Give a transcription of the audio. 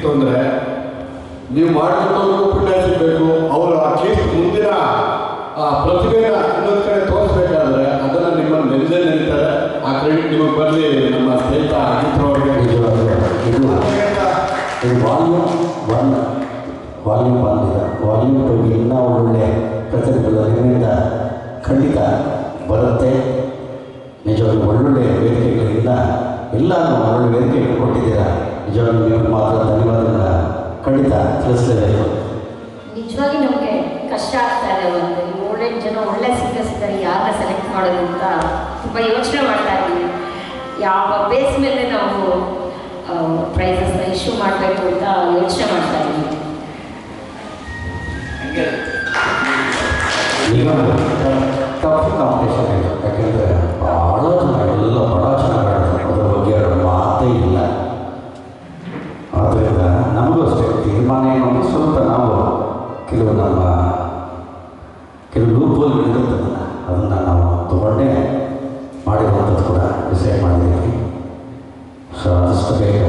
ಸಿಕ್ತು ಅಂದರೆ ನೀವು ಮಾಡಿದಂಥವ್ರಿಗೂ ಪುಣ್ಯ ಸಿಗಬೇಕು. ಅವರು ಅಟ್ಲೀಸ್ಟ್ ಮುಂದಿನ ಪ್ರತಿಭೆನ ಇನ್ನೊಂದು ಕಡೆ ತೋರಿಸ್ಬೇಕಾದ್ರೆ ಅದನ್ನು ನಿಮ್ಮನ್ನು ನೆನೆದೇ ನೆನೀತಾರೆ. ಆ ಕ್ರೆಡಿಟ್ ನಿಮಗೆ ಬರಲಿ ನಮ್ಮ ಸ್ನೇಹಿತ ಅಜಿತ್ರವರಿಗೆ. ಇದು ವಾಲ್ಯೂಮ್ ಬಂದಿದೆ. ವಾಲ್ಯೂಮ್ ಟೂಗೆ ಇನ್ನೂ ಒಳ್ಳೊಳ್ಳೆ ಪ್ರತಿಭೆಗಳು ನಿಮ್ಮಿಂದ ಖಂಡಿತ ಬರುತ್ತೆ. ನಿಜವಾಗ್ಲೂ ಒಳ್ಳೊಳ್ಳೆ ವೇದಿಕೆಗಳಿಂದ ಎಲ್ಲರೂ ಒಳ್ಳೊಳ್ಳೆ ವೇದಿಕೆಗಳು ಕೊಟ್ಟಿದ್ದೀರಾ. ನಿಜವಾಗ್ಲೂ ನಿಮಗೆ ಮಾತ್ರ ಧನ್ಯವಾದಗಳನ್ನ ಖಂಡಿತ ತಿಳಿಸಲೇಬೇಕು. ನಿಜವಾಗಿ ನಮಗೆ ಕಷ್ಟ ಆಗ್ತಾ ಇದೆ. ಒಂದು 7-8 ಜನ ಒಳ್ಳೆ ಸಿಂಗರ್ಸ್ ಇದ್ದಾರೆ, ಯಾರನ್ನ ಸೆಲೆಕ್ಟ್ ಮಾಡೋದು ಅಂತ ತುಂಬ ಯೋಚನೆ ಮಾಡ್ತಾ ಇದ್ದೀವಿ. ಯಾವ ಬೇಸ್ ಮೇಲೆ ನಾವು ಪ್ರೈಸಸ್ನ ಇಶ್ಯೂ ಮಾಡಬೇಕು ಅಂತ ಯೋಚನೆ ಮಾಡ್ತಾ ಇದ್ದೀವಿ. ಈಗ ಟಫ್ ಕಾಂಪಿಟೇಷನ್ ಇದೆ. ಯಾಕೆಂದರೆ ಭಾಳ ಜನ ಎಲ್ಲ ಬಡ ಚೆನ್ನಾಗಿ ಅದ್ರ ಬಗ್ಗೆ ಮಾತೇ ಇಲ್ಲ. ಆದ್ದರಿಂದ ನಮಗೂ ಅಷ್ಟೇ ತೀರ್ಮಾನ ಏನು ಸ್ವಲ್ಪ ನಾವು ಕೆಲವು ಲೂಪೋಲ್ಗಳಿರುತ್ತಲ್ಲ ಅದನ್ನು ನಾವು ತಗೊಂಡೇ ಮಾಡಿರುವಂಥದ್ದು ಕೂಡ ಡಿಸೈಡ್ ಮಾಡಿದ್ದೀವಿ. ಸೊ ಆದಷ್ಟು ಬೇಗ